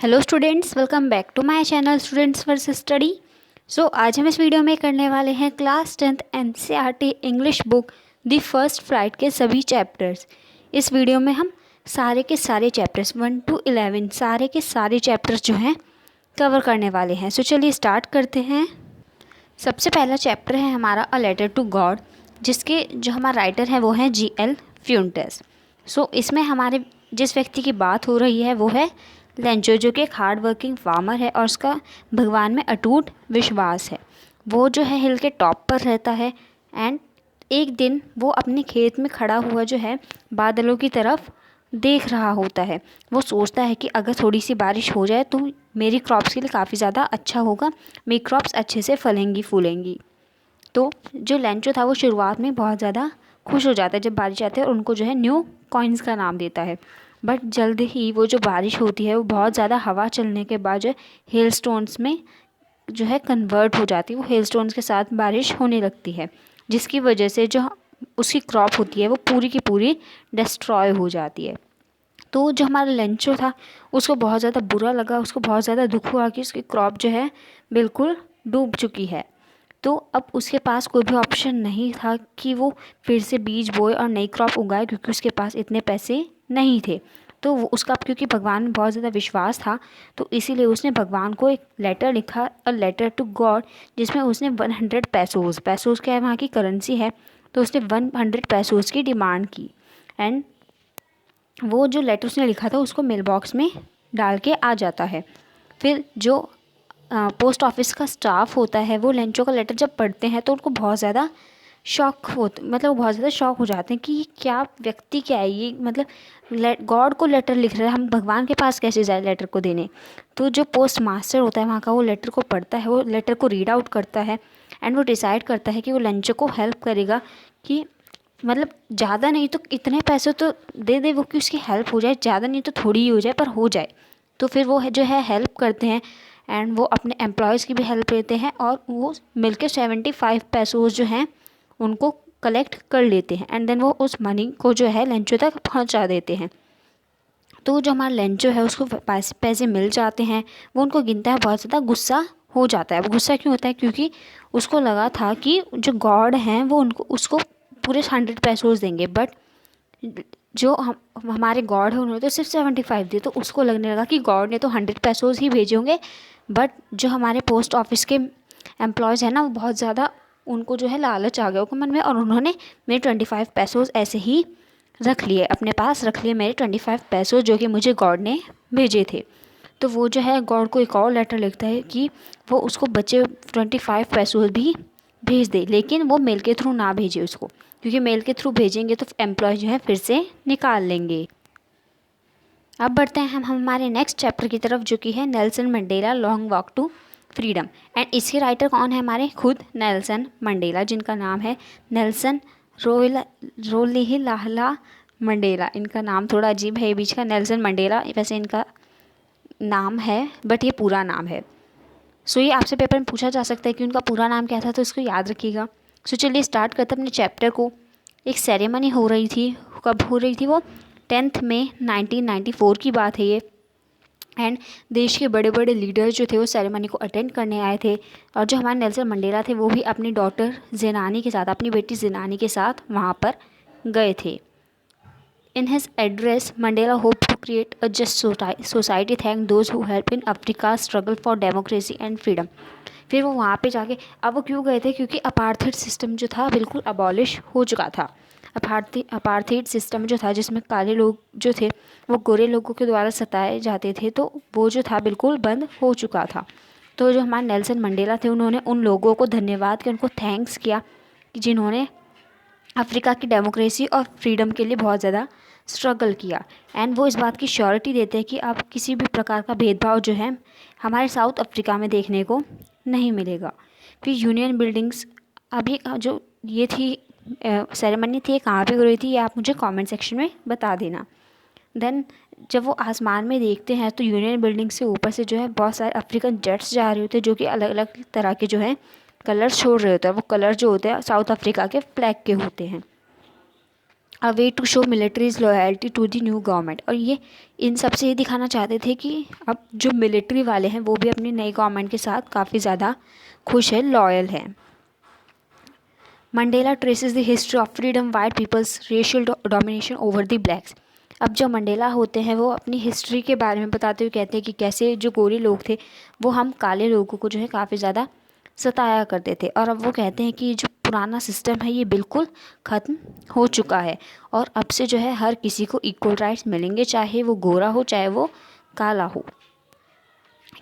Hello students, welcome back to my channel students versus study. So आज हम इस video में करने वाले हैं class 10th NCERT English book the first flight के सभी चैप्टर्स। इस वीडियो में हम सारे के सारे चैप्टर्स 1 to 11 सारे के सारे चैप्टर्स जो हैं कवर करने वाले हैं। सो चलिए स्टार्ट करते हैं। सबसे पहला चैप्टर है हमारा अ लेटर टू गॉड, जिसके जो हमारा राइटर है वो है G.L. फ्यूंटस। सो इसमें हमारे जिस व्यक्ति की बात हो रही है वो है लेंचो, जो कि एक हार्ड वर्किंग फार्मर है और उसका भगवान में अटूट विश्वास है। वो जो है हिल के टॉप पर रहता है एंड एक दिन वो अपने खेत में खड़ा हुआ जो है बादलों की तरफ देख रहा होता है। वो सोचता है कि अगर थोड़ी सी बारिश हो जाए तो मेरी क्रॉप्स के लिए काफ़ी ज़्यादा अच्छा होगा, मेरी क्रॉप्स अच्छे से फलेंगी फूलेंगी। तो जो लेंचो था वो शुरुआत में बहुत ज़्यादा खुश हो जाता है जब बारिश आती है और उनको जो है न्यू कॉइन्स का नाम देता है। बट जल्द ही वो जो बारिश होती है वो बहुत ज़्यादा हवा चलने के बाद जो है हेल स्टोन्स में जो है कन्वर्ट हो जाती है। वो हेल स्टोन्स के साथ बारिश होने लगती है, जिसकी वजह से जो उसकी क्रॉप होती है वो पूरी की पूरी डिस्ट्रॉय हो जाती है। तो जो हमारा लेंचो था उसको बहुत ज़्यादा बुरा लगा, उसको बहुत ज़्यादा दुख हुआ कि उसकी क्रॉप जो है बिल्कुल डूब चुकी है। तो अब उसके पास कोई भी ऑप्शन नहीं था कि वो फिर से बीज बोए और नई क्रॉप उगाए, क्योंकि उसके पास इतने पैसे नहीं थे। तो वो उसका क्योंकि भगवान में बहुत ज़्यादा विश्वास था, तो इसीलिए उसने भगवान को एक लेटर लिखा, अ लेटर टू गॉड, जिसमें उसने 100 पैसोज़, पैसोज़ क्या है वहाँ की करेंसी है, तो उसने 100 पैसोज़ की डिमांड की। एंड वो जो लेटर उसने लिखा था उसको मेल बॉक्स में डाल के आ जाता है। फिर जो पोस्ट ऑफिस का स्टाफ होता है वो लेंचो का लेटर जब पढ़ते हैं तो उनको बहुत ज़्यादा मतलब वो बहुत ज़्यादा शॉक हो जाते हैं कि ये क्या व्यक्ति, क्या है ये, मतलब गॉड को लेटर लिख रहा है, हम भगवान के पास कैसे जाए लेटर को देने। तो जो पोस्ट मास्टर होता है वहाँ का वो लेटर को पढ़ता है, वो लेटर को रीड आउट करता है एंड वो डिसाइड करता है कि वो लेंचो को हेल्प करेगा कि मतलब ज़्यादा नहीं तो इतने पैसे तो दे दे वो कि उसकी हेल्प हो जाए, ज़्यादा नहीं तो थोड़ी ही हो जाए पर हो जाए। तो फिर वो जो है हेल्प करते हैं एंड वो अपने एम्प्लॉयज़ की भी हेल्प लेते हैं और वो मिलकर 75 पैसोज़ जो हैं उनको कलेक्ट कर लेते हैं एंड देन वो उस मनी को जो है लेंचो तक पहुंचा देते हैं। तो जो हमारा लेंचो है उसको पैसे मिल जाते हैं, वो उनको गिनता है, बहुत ज़्यादा गुस्सा हो जाता है। वो गुस्सा क्यों होता है? क्योंकि उसको लगा था कि जो गॉड हैं वो उनको उसको पूरे 100 पैसोज़ देंगे, बट जो हमारे गॉड है उन्होंने तो सिर्फ 75 दिए। तो उसको लगने लगा कि गॉड ने तो 100 पैसोज़ ही भेजे होंगे, बट जो हमारे पोस्ट ऑफिस के एम्प्लॉयज़ हैं ना वो बहुत ज़्यादा, उनको जो है लालच आ गया उनके मन में और उन्होंने मेरे 25 पैसोज़ ऐसे ही रख लिए, अपने पास रख लिए मेरे 25 पैसोज़ जो कि मुझे गॉड ने भेजे थे। तो वो जो है गॉड को एक और लेटर लिखता है कि वो उसको बचे 25 पैसोज़ भी भेज दे, लेकिन वो मेल के थ्रू ना भेजे उसको, क्योंकि मेल के थ्रू भेजेंगे तो एम्प्लॉय जो है फिर से निकाल लेंगे। अब बढ़ते हैं हम हमारे नेक्स्ट चैप्टर की तरफ, जो कि है Nelson Mandela long walk to freedom. And इसके राइटर कौन है? हमारे खुद नेल्सन मंडेला, जिनका नाम है नेल्सन रोलिहिलाहला मंडेला। इनका नाम थोड़ा अजीब है, ये बीच का नेल्सन मंडेला वैसे इनका नाम है बट ये पूरा नाम है। सो ये आपसे पेपर में पूछा जा सकता है कि उनका पूरा नाम क्या था, तो इसको याद रखिएगा। सो चलिए स्टार्ट करते हैं अपने चैप्टर को। एक सेरेमनी हो रही थी, कब हो रही थी? वो 10 मई 1994 की बात है ये। एंड देश के बड़े बड़े लीडर जो थे वो सेरेमनी को अटेंड करने आए थे, और जो हमारे नेल्सन मंडेला थे वो भी अपनी डॉटर जेनानी के साथ, अपनी बेटी जेनानी के साथ वहाँ पर गए थे। In his address, Mandela hoped to create a just society, thank those who helped in Africa's struggle for democracy and freedom. फिर वो वहाँ पे जाके, अब वो क्यों गए थे? क्योंकि अपार्थाइड सिस्टम जो था बिल्कुल अबॉलिश हो चुका था। अपार्थाइड सिस्टम जो था जिसमें काले लोग जो थे वो गोरे लोगों के द्वारा सताए जाते थे, तो वो जो था बिल्कुल बंद हो चुका था। तो जो हमारे नेल्सन मंडेला थे उन्होंने उन लोगों को धन्यवाद किया, उनको थैंक्स किया कि जिन्होंने अफ्रीका की डेमोक्रेसी और फ्रीडम के लिए बहुत ज़्यादा स्ट्रगल किया। एंड वो इस बात की श्योरिटी देते हैं कि अब किसी भी प्रकार का भेदभाव जो है हमारे साउथ अफ्रीका में देखने को नहीं मिलेगा। फिर यूनियन बिल्डिंग्स, अभी जो ये थी सेरेमनी थी, कहाँ पे हो रही थी ये आप मुझे कमेंट सेक्शन में बता देना। देन जब वो आसमान में देखते हैं तो यूनियन बिल्डिंग से ऊपर से जो है बहुत सारे अफ्रीकन जेट्स जा रहे होते हैं, जो कि अलग अलग तरह के जो है कलर छोड़ रहे होते हैं। वो कलर जो होते हैं साउथ अफ्रीका के फ्लैग के होते हैं। A way to show military's loyalty to the new government. और ये इन सब से ये दिखाना चाहते थे कि अब जो मिलिट्री वाले हैं वो भी अपनी नई गवर्नमेंट के साथ काफ़ी ज़्यादा खुश है, लॉयल है। Mandela traces the history of freedom white peoples racial domination over the blacks. अब जो मंडेला होते हैं वो अपनी हिस्ट्री के बारे में बताते हुए कहते हैं कि कैसे जो गोरे लोग थे वो हम काले लोगों को जो है काफ़ी ज़्यादा सताया करते थे, और अब वो कहते हैं कि जो पुराना सिस्टम है ये बिल्कुल ख़त्म हो चुका है और अब से जो है हर किसी को इक्वल राइट्स मिलेंगे, चाहे वो गोरा हो चाहे वो काला हो।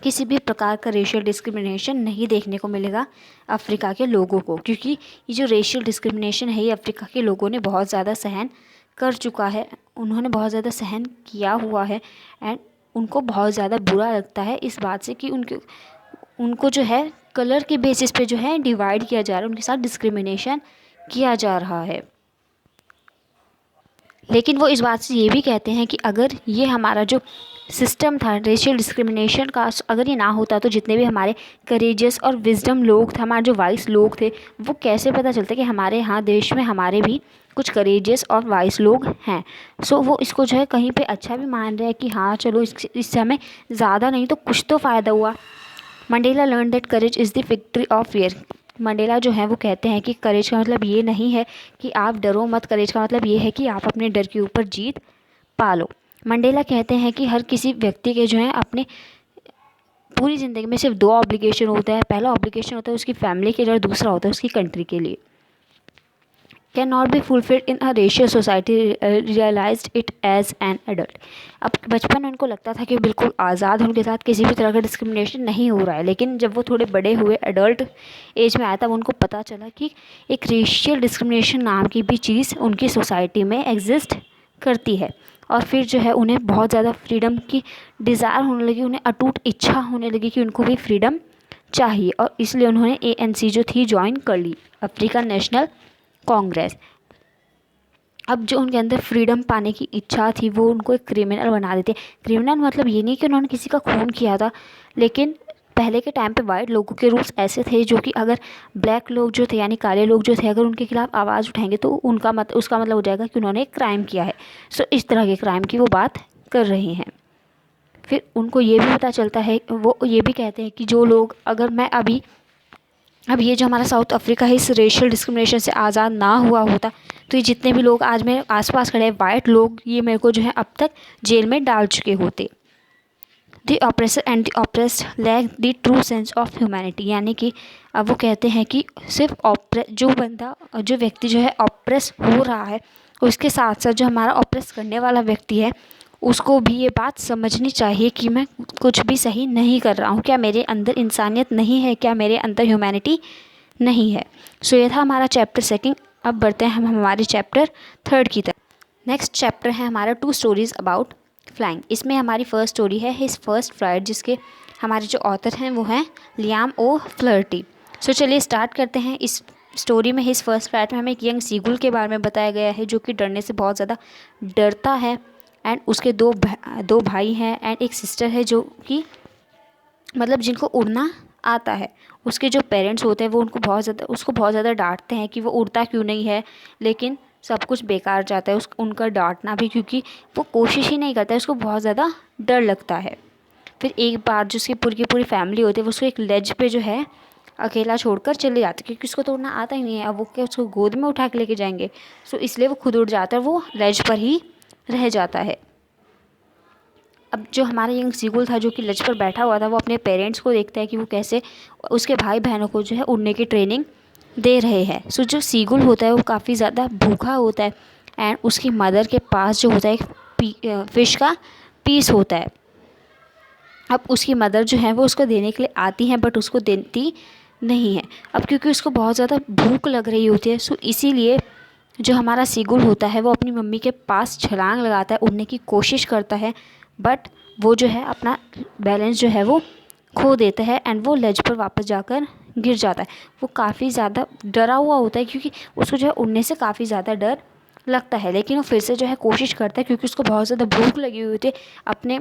किसी भी प्रकार का रेशियल डिस्क्रिमिनेशन नहीं देखने को मिलेगा अफ्रीका के लोगों को, क्योंकि ये जो रेशियल डिस्क्रिमिनेशन है ये अफ्रीका के लोगों ने बहुत ज़्यादा सहन कर चुका है, उन्होंने बहुत ज़्यादा सहन किया हुआ है। एंड उनको बहुत ज़्यादा बुरा लगता है इस बात से कि उनको जो है कलर के बेसिस पे जो है डिवाइड किया जा रहा है, उनके साथ डिस्क्रिमिनेशन किया जा रहा है। लेकिन वो इस बात से ये भी कहते हैं कि अगर ये हमारा जो सिस्टम था रेशियल डिस्क्रिमिनेशन का, अगर ये ना होता तो जितने भी हमारे करेजियस और विजडम लोग थे, हमारे जो वाइस लोग थे, वो कैसे पता चलता कि हमारे यहाँ देश में हमारे भी कुछ करेजियस और वाइस लोग हैं। सो वो इसको जो है कहीं पे अच्छा भी मान रहे हैं कि हाँ चलो इससे हमें ज़्यादा नहीं तो कुछ तो फ़ायदा हुआ। Mandela learn that courage is the victory of fear. Mandela जो है वो कहते हैं कि करेज का मतलब ये नहीं है कि आप डरो मत, करेज का मतलब ये है कि आप अपने डर के ऊपर जीत पा लो। मंडेला कहते हैं कि हर किसी व्यक्ति के जो है अपने पूरी ज़िंदगी में सिर्फ 2 ऑब्लिगेशन होता है। पहला ऑब्लिगेशन होता है उसकी फैमिली के लिए और दूसरा होता है उसकी कंट्री के लिए। Can not be fulfilled in a racial society realized it as an adult. अब बचपन में उनको लगता था कि बिल्कुल आज़ाद, उनके साथ किसी भी तरह का डिस्क्रिमिनेशन नहीं हो रहा है, लेकिन जब वो थोड़े बड़े हुए, एडल्ट एज में आया, तब उनको पता चला कि एक रेशियल डिस्क्रिमिनेशन नाम की भी चीज़ उनकी सोसाइटी में एग्जिस्ट करती है। और फिर जो है उन्हें बहुत ज़्यादा फ्रीडम की डिज़ायर होने लगी, उन्हें अटूट इच्छा होने लगी कि उनको भी फ्रीडम चाहिए, और इसलिए उन्होंने ANC जो थी ज्वाइन कर ली, अफ्रीकन नेशनल कांग्रेस। अब जो उनके अंदर फ्रीडम पाने की इच्छा थी वो उनको एक क्रिमिनल बना देते। क्रिमिनल मतलब ये नहीं कि उन्होंने किसी का खून किया था, लेकिन पहले के टाइम पे वाइट लोगों के रूल्स ऐसे थे जो कि अगर ब्लैक लोग जो थे यानी काले लोग जो थे अगर उनके खिलाफ आवाज़ उठाएंगे तो उसका मतलब हो जाएगा कि उन्होंने एक क्राइम किया है। सो इस तरह के क्राइम की वो बात कर रहे हैं। फिर उनको ये भी पता चलता है, वो ये भी कहते हैं कि जो लोग, अगर मैं अब ये जो हमारा साउथ अफ्रीका है इस रेशियल डिस्क्रिमिनेशन से आज़ाद ना हुआ होता तो ये जितने भी लोग आज मेरे आसपास खड़े हैं वाइट लोग, ये मेरे को जो है अब तक जेल में डाल चुके होते। The oppressor and the oppressed lack the true sense of humanity. यानी कि अब वो कहते हैं कि सिर्फ जो व्यक्ति जो है ऑप्रेस हो रहा है, उसके साथ साथ जो हमारा ऑप्रेस करने वाला व्यक्ति है उसको भी ये बात समझनी चाहिए कि मैं कुछ भी सही नहीं कर रहा हूँ, क्या मेरे अंदर इंसानियत नहीं है, क्या मेरे अंदर ह्यूमैनिटी नहीं है। सो ये था हमारा चैप्टर 2। अब बढ़ते हैं हम हमारे चैप्टर 3 की तरफ। नेक्स्ट चैप्टर है हमारा 2 स्टोरीज़ अबाउट फ्लाइंग। इसमें हमारी फर्स्ट स्टोरी है हिज फर्स्ट फ्लाइट, जिसके हमारे जो ऑथर हैं वो हैं लियाम ओ फ्लर्टी। सो चलिए स्टार्ट करते हैं। इस स्टोरी में हिज फर्स्ट फ्लाइट में हमें एक यंग सीगुल के बारे में बताया गया है जो कि डरने से बहुत ज़्यादा डरता है, एंड उसके दो भाई हैं एंड एक सिस्टर है जो कि मतलब जिनको उड़ना आता है। उसके जो पेरेंट्स होते हैं वो उसको बहुत ज़्यादा डांटते हैं कि वो उड़ता क्यों नहीं है, लेकिन सब कुछ बेकार जाता है उनका डांटना भी, क्योंकि वो कोशिश ही नहीं करता है, उसको बहुत ज़्यादा डर लगता है। फिर एक बार जो उसकी पूरी की पूरी फैमिली होती है वो उसको एक लेज पे जो है अकेला छोड़कर चले जाते, क्योंकि उसको तो उड़ना आता ही नहीं है। अब वो क्या उसको गोद में उठा के लेके जाएंगे, सो इसलिए वो खुद उड़ जाता है, वो लेज पर ही रह जाता है। अब जो हमारा यंग सीगुल था जो कि लज पर बैठा हुआ था, वो अपने पेरेंट्स को देखता है कि वो कैसे उसके भाई बहनों को जो है उड़ने की ट्रेनिंग दे रहे हैं। सो जो सीगुल होता है वो काफ़ी ज़्यादा भूखा होता है, एंड उसकी मदर के पास जो होता है एक फ़िश का पीस होता है। अब उसकी मदर जो है वो उसको देने के लिए आती हैं, बट उसको देती नहीं है। अब क्योंकि उसको बहुत ज़्यादा भूख लग रही होती है, सो इसीलिए जो हमारा सीगुल होता है वो अपनी मम्मी के पास छलांग लगाता है, उड़ने की कोशिश करता है, बट वो जो है अपना बैलेंस जो है वो खो देता है एंड वो लेज पर वापस जाकर गिर जाता है। वो काफ़ी ज़्यादा डरा हुआ होता है क्योंकि उसको जो है उड़ने से काफ़ी ज़्यादा डर लगता है, लेकिन वो फिर से जो है कोशिश करता है क्योंकि उसको बहुत ज़्यादा भूख लगी हुई होती है। अपने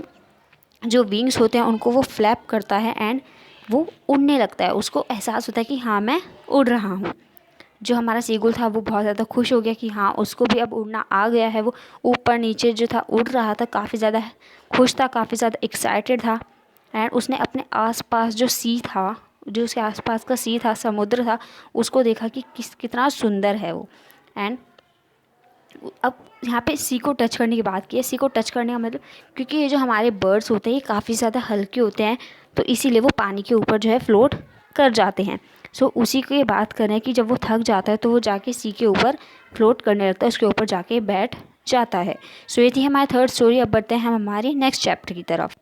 जो विंग्स होते हैं उनको वो फ्लैप करता है एंड वो उड़ने लगता है, उसको एहसास होता है कि हाँ मैं उड़ रहा हूँ। जो हमारा सीगुल था वो बहुत ज़्यादा खुश हो गया कि हाँ उसको भी अब उड़ना आ गया है। वो ऊपर नीचे जो था उड़ रहा था, काफ़ी ज़्यादा खुश था, काफ़ी ज़्यादा एक्साइटेड था। एंड उसने अपने आसपास जो सी था, जो उसके आसपास का सी था, समुद्र था, उसको देखा कि कितना सुंदर है वो। एंड अब यहाँ पे सी को टच करने की बात की है। सी को टच करने का मतलब, क्योंकि ये जो हमारे बर्ड्स होते हैं ये काफ़ी ज़्यादा हल्के होते हैं, तो इसीलिए वो पानी के ऊपर जो है फ्लोट कर जाते हैं। सो उसी की बात कर रहे हैं कि जब वो थक जाता है तो वो जाके सी के ऊपर फ्लोट करने लगता है, उसके ऊपर जाके बैठ जाता है। सो ये थी हमारी थर्ड स्टोरी। अब बढ़ते हैं हम हमारे नेक्स्ट चैप्टर की तरफ।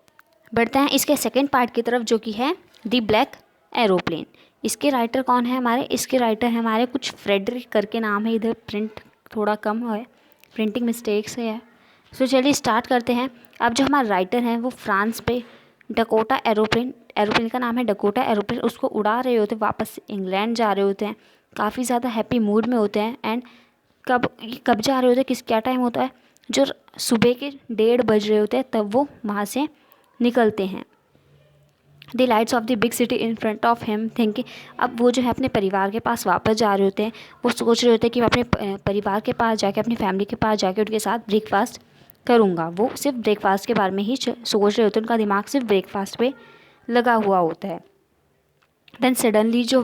बढ़ते हैं इसके सेकेंड पार्ट की तरफ, जो कि है द ब्लैक एरोप्लेन। इसके राइटर कौन है हमारे? इसके राइटर हैं हमारे कुछ फ्रेडरिक करके नाम है, इधर प्रिंट थोड़ा कम है, प्रिंटिंग मिस्टेक्स है। सो चलिए स्टार्ट करते हैं। अब जो हमारा राइटर हैं वो फ्रांस पे डकोटा एरोप्लेन का नाम है डकोटा एरोप्लेन, उसको उड़ा रहे होते, वापस इंग्लैंड जा रहे होते हैं, काफ़ी ज़्यादा हैप्पी मूड में होते हैं। एंड कब जा रहे होते हैं, क्या टाइम होता है, जो सुबह के 1:30 बज रहे होते हैं, तब वो वहाँ से निकलते हैं। The lights off the big city in front of him thinking. अब वो जो है अपने परिवार के पास वापस जा रहे होते हैं, वो सोच रहे होते हैं कि मैं अपने परिवार के पास जाके, अपनी फैमिली के पास जाके उनके साथ ब्रेकफास्ट करूँगा। वो सिर्फ ब्रेकफास्ट के बारे में ही सोच रहे होते हैं, उनका दिमाग सिर्फ ब्रेकफास्ट पे लगा हुआ होता है। देन सडनली जो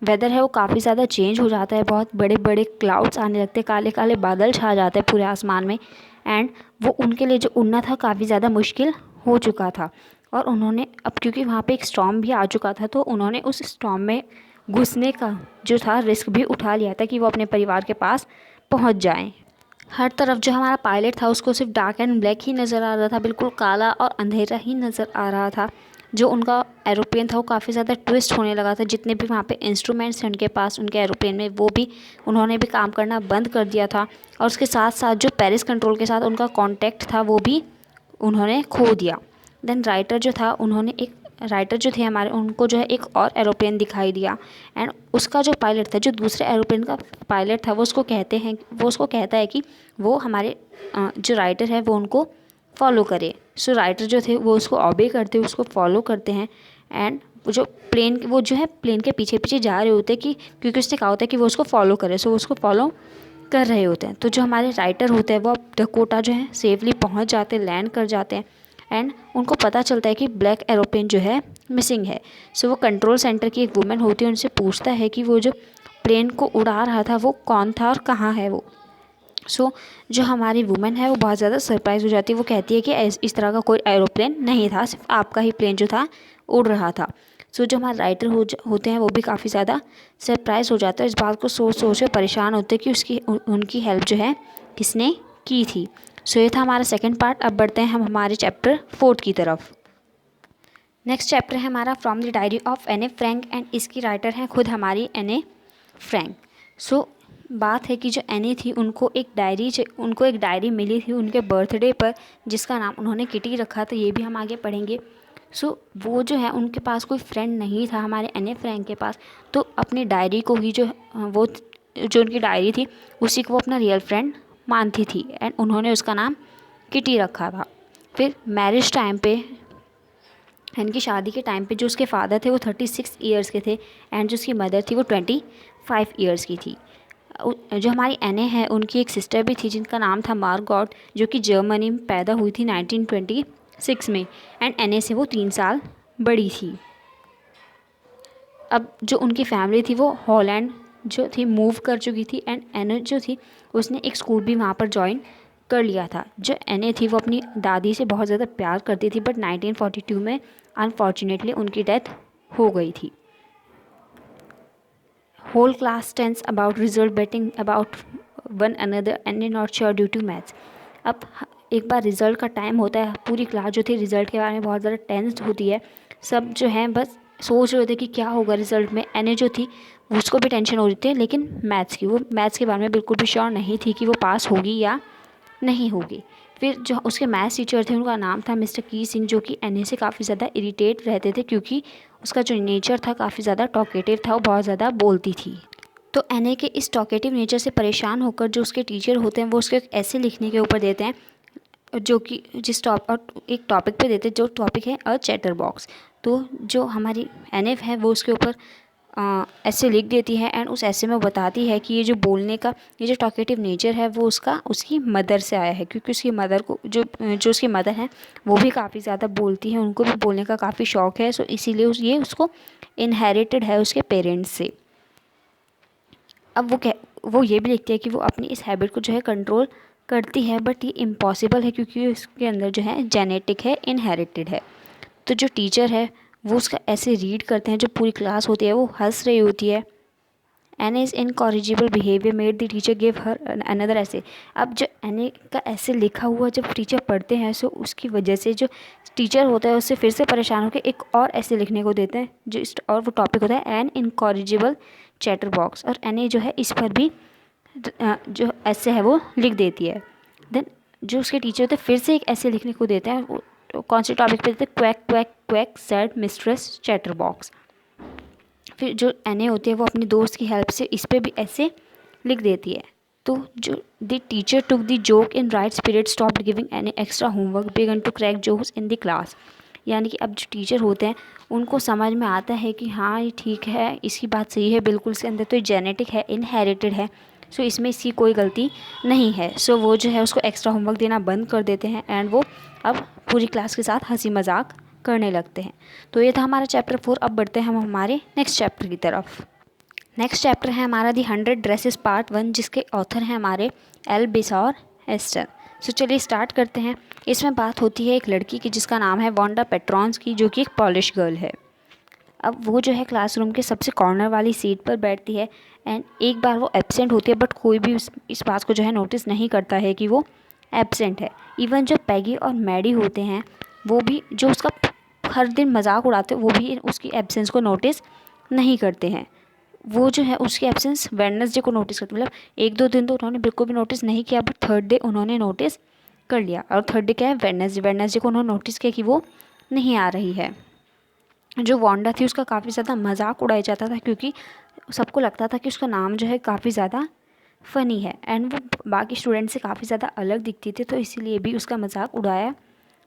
वेदर है वो काफ़ी ज़्यादा चेंज हो जाता है, बहुत बड़े बड़े क्लाउड्स आने लगते हैं, काले काले बादल छा जाते हैं पूरे आसमान में। एंड वो उनके लिए जो उड़ना था काफ़ी ज़्यादा मुश्किल हो चुका था। और उन्होंने अब, क्योंकि वहाँ पे एक स्टॉर्म भी आ चुका था, तो उन्होंने उस स्टॉर्म में घुसने का जो था रिस्क भी उठा लिया था कि वो अपने परिवार के पास पहुँच जाएँ। हर तरफ जो हमारा पायलट था उसको सिर्फ डार्क एंड ब्लैक ही नज़र आ रहा था, बिल्कुल काला और अंधेरा ही नज़र आ रहा था। जो उनका एरोप्लेन था वो काफ़ी ज़्यादा ट्विस्ट होने लगा था, जितने भी वहाँ पे इंस्ट्रूमेंट्स हैं उनके पास, उनके एरोप्लेन में, वो भी उन्होंने भी काम करना बंद कर दिया था। और उसके साथ साथ जो पेरिस कंट्रोल के साथ उनका कॉन्टैक्ट था वो भी उन्होंने खो दिया। देन राइटर जो थे हमारे, उनको जो है एक और एरोप्लेन दिखाई दिया। एंड उसका जो पायलट था, जो दूसरे एरोप्लेन का पायलट था, वो उसको कहता है कि वो हमारे जो राइटर है वो उनको फॉलो करे। सो राइटर जो थे वो उसको ऑबे करते, उसको फॉलो करते हैं। एंड वो जो है प्लेन के पीछे पीछे जा रहे होते हैं, कि क्योंकि उसने कहा होता है कि वो उसको फॉलो करे, सो वो उसको फॉलो कर रहे होते हैं। तो जो हमारे राइटर होते हैं वो अब डकोटा जो है सेफली पहुंच जाते हैं, लैंड कर जाते हैं। एंड उनको पता चलता है कि ब्लैक एरोप्लेन जो है मिसिंग है। सो वो कंट्रोल सेंटर की एक वुमेन होती है, उनसे पूछता है कि वो जो प्लेन को उड़ा रहा था वो कौन था और कहाँ है वो। सो जो हमारी वुमेन है वो बहुत ज़्यादा सरप्राइज़ हो जाती है, वो कहती है कि इस तरह का कोई एरोप्लेन नहीं था, सिर्फ आपका ही प्लेन जो था उड़ रहा था। सो जो हमारे राइटर होते हैं वो भी काफ़ी ज़्यादा सरप्राइज़ हो जाता है, इस बात को सोच सोच के परेशान होते हैं कि उनकी हेल्प जो है किसने की थी। सो ये था हमारा सेकंड पार्ट। अब बढ़ते हैं हम हमारे चैप्टर 4 की तरफ। नेक्स्ट चैप्टर है हमारा from the diary of Anne a Frank, and इसकी राइटर हैं खुद हमारी एन ए फ्रैंक। सो बात है कि जो एनी थी उनको एक डायरी मिली थी उनके बर्थडे पर, जिसका नाम उन्होंने किटी रखा था, ये भी हम आगे पढ़ेंगे। सो वो जो है उनके पास कोई फ्रेंड नहीं था हमारे एने फ्रैंक के पास, तो अपनी डायरी को ही जो उनकी डायरी थी उसी को वो अपना रियल फ्रेंड मानती थी। एंड उन्होंने उसका नाम किटी रखा था। फिर मैरिज टाइम पे, इनकी शादी के टाइम पे, जो उसके फादर थे वो 36 ईयर्स के थे, एंड जो उसकी मदर थी वो 25 ईयर्स की थी। जो हमारी एने है उनकी एक सिस्टर भी थी जिनका नाम था मार्गॉट, जो कि जर्मनी में पैदा हुई थी 1926 में। एंड एने से वो 3 साल बड़ी थी। अब जो उनकी फैमिली थी वो हॉलैंड जो थी मूव कर चुकी थी। एंड एने जो थी उसने एक स्कूल भी वहाँ पर ज्वाइन कर लिया था। जो एने थी वो अपनी दादी से बहुत ज़्यादा प्यार करती थी, बट 1942 में अनफॉर्चुनेटली उनकी डेथ हो गई थी। Whole class tense about result betting about one another and not sure due to maths। अब एक बार रिज़ल्ट का टाइम होता है, पूरी क्लास जो थी रिज़ल्ट के बारे में बहुत ज़्यादा टेंस्ड होती है, सब जो है बस सोच रहे थे कि क्या होगा रिज़ल्ट में। एने जो थी उसको भी टेंशन हो रही थी, लेकिन वो मैथ्स के बारे में बिल्कुल भी श्योर नहीं थी कि वो पास होगी या नहीं होगी। फिर जो उसके मैथ्स टीचर थे उनका नाम था मिस्टर की सिंह, जो कि एने से काफ़ी ज़्यादा इरिटेट रहते थे, क्योंकि उसका जो नेचर था काफ़ी ज़्यादा टॉकेटिव था, वो बहुत ज़्यादा बोलती थी। तो एने के इस टॉकेटिव नेचर से परेशान होकर जो उसके टीचर होते हैं वो उसके एक ऐसे लिखने के ऊपर देते हैं, जो कि एक टॉपिक पे देते हैं, जो टॉपिक है अ चैटर बॉक्स। तो जो हमारी एने है वो उसके ऊपर ऐसे लिख देती है एंड उस ऐसे में बताती है कि ये जो बोलने का ये जो टॉकेटिव नेचर है वो उसकी मदर से आया है, क्योंकि उसकी मदर को जो उसकी मदर है वो भी काफ़ी ज़्यादा बोलती है, उनको भी बोलने का काफ़ी शौक़ है। सो इसीलिए ये उसको इनहेरिटेड है उसके पेरेंट्स से। अब वो ये भी लिखती है कि वो अपनी इस हैबिट को जो है कंट्रोल करती है, बट ये इम्पॉसिबल है क्योंकि उसके अंदर जो है जेनेटिक है, इनहेरिटेड है। तो जो टीचर है वो उसका ऐसे रीड करते हैं, जो पूरी क्लास होती है वो हंस रही होती है। Anne's incorrigible behaviour made the teacher give her another essay. अब जो एने का ऐसे लिखा हुआ जब टीचर पढ़ते हैं सो उसकी वजह से जो टीचर होता है उससे फिर से परेशान होकर एक और ऐसे लिखने को देते हैं और वो टॉपिक होता है एन इनकॉरिजिबल चैटर बॉक्स, और एने जो है इस पर भी जो ऐसे है वो लिख देती है। देन जो उसके टीचर होते हैं फिर से एक ऐसे लिखने को देते हैं, कौन से टॉपिक पे देते हैं, quack quack quack sad mistress chatter box. फिर जो एने होती है वो अपनी दोस्त की हेल्प से इस पर भी ऐसे लिख देती है। तो जो the teacher took the joke in right spirit stop giving any extra homework began to crack jokes in the class. यानी कि अब जो टीचर होते हैं उनको समझ में आता है कि हाँ ये ठीक है, इसकी बात सही है बिल्कुल, इसके अंदर तो ये जेनेटिक है, इनहेरिटेड है, सो इसमें इसकी कोई गलती नहीं है। सो वो जो है उसको एक्स्ट्रा होमवर्क देना बंद कर देते हैं एंड वो अब पूरी क्लास के साथ हंसी मजाक करने लगते हैं। तो ये था हमारा चैप्टर 4। अब बढ़ते हैं हम हमारे नेक्स्ट चैप्टर की तरफ। नेक्स्ट चैप्टर है हमारा दी 100 ड्रेसेस पार्ट 1, जिसके ऑथर हैं हमारे एल बिसौर एस्टर। सो चलिए स्टार्ट करते हैं। इसमें बात होती है एक लड़की की जिसका नाम है वांडा पेट्रॉन्स की, जो कि एक पॉलिश गर्ल है। अब वो जो है क्लासरूम के सबसे कॉर्नर वाली सीट पर बैठती है एंड एक बार वो एब्सेंट होती है, बट कोई भी इस बात को जो है नोटिस नहीं करता है कि वो एब्सेंट है। इवन जो पैगी और मैडी होते हैं वो भी जो उसका हर दिन मजाक उड़ाते हैं वो भी उसकी एब्सेंस को नोटिस नहीं करते हैं। वो जो है उसकी एब्सेंस वेडनेसडे को नोटिस करते, मतलब 1-2 दिन तो उन्होंने बिल्कुल भी नोटिस नहीं किया, बट थर्ड डे उन्होंने नोटिस कर लिया। और थर्ड डे क्या है, वेडनेसडे को उन्होंने नोटिस किया कि वो नहीं आ रही है। जो वांडा थी उसका काफ़ी ज़्यादा मजाक उड़ाया जाता था, क्योंकि सबको लगता था कि उसका नाम जो है काफ़ी ज़्यादा फ़नी है एंड वो बाकी स्टूडेंट से काफ़ी ज़्यादा अलग दिखती थी, तो इसीलिए भी उसका मजाक उड़ाया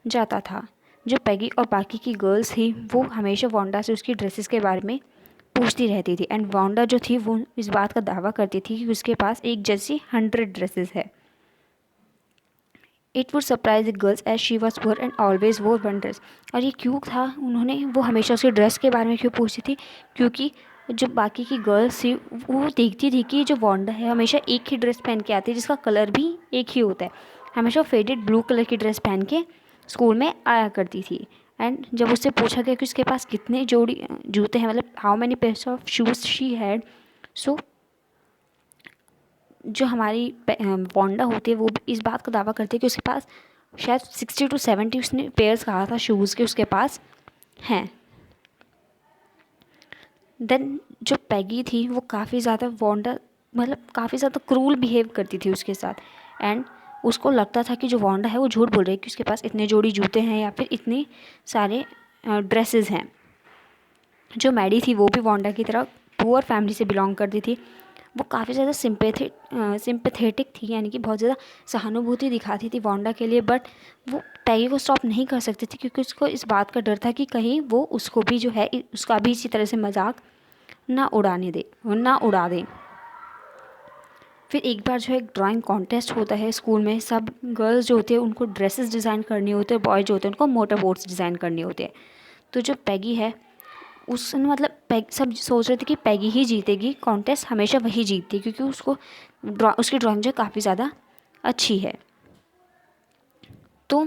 जाता था। जो पैगी और बाकी की गर्ल्स थी वो हमेशा वांडा से उसकी ड्रेसेस के बारे में पूछती रहती थी एंड वांडा जो थी वो इस बात का दावा करती थी कि उसके पास एक जैसी 100 ड्रेसेस है। It would surprise the girls as she was poor and always wore one dress. और ये क्यों था, वो हमेशा उसके ड्रेस के बारे में क्यों पूछती थी, क्योंकि जो बाकी की गर्ल्स थी वो देखती थी कि जो वांडा है हमेशा एक ही ड्रेस पहन के आती है जिसका कलर भी एक ही होता है। हमेशा फेडेड ब्लू कलर की ड्रेस पहन के स्कूल में आया करती थी। एंड जब उससे पूछा गया कि उसके पास कितने जोड़ी जूते हैं, मतलब how many pairs of shoes she had, so जो हमारी वांडा होती है वो इस बात का दावा करती है कि उसके पास शायद 60 to 70 उसने पेयर्स कहा था शूज़ के उसके पास हैं। देन जो पैगी थी वो काफ़ी ज़्यादा वांडा मतलब काफ़ी ज़्यादा क्रूल बिहेव करती थी उसके साथ एंड उसको लगता था कि जो वांडा है वो झूठ बोल रही है कि उसके पास इतने जोड़ी जूते हैं या फिर इतने सारे ड्रेसेस हैं। जो मैडी थी वो भी वांडा की तरह पुअर फैमिली से बिलोंग करती थी। वो काफ़ी ज़्यादा सिंपैथेटिक थी, यानी कि बहुत ज़्यादा सहानुभूति दिखाती थी वांडा के लिए, बट वो पैगी को स्टॉप नहीं कर सकती थी क्योंकि उसको इस बात का डर था कि कहीं वो उसको भी जो है उसका भी इसी तरह से मजाक ना उड़ा दे। फिर एक बार जो है ड्राइंग कॉन्टेस्ट होता है स्कूल में, सब गर्ल्स जो होती है उनको ड्रेसेस डिज़ाइन करनी होती है, बॉयज जो होते हैं उनको मोटर बोट्स डिज़ाइन करनी होती है। तो जो पैगी है उसने मतलब सब सोच रहे थे कि पैगी ही जीतेगी कॉन्टेस्ट, हमेशा वही जीतती है क्योंकि उसकी ड्राइंग जो है काफ़ी ज़्यादा अच्छी है। तो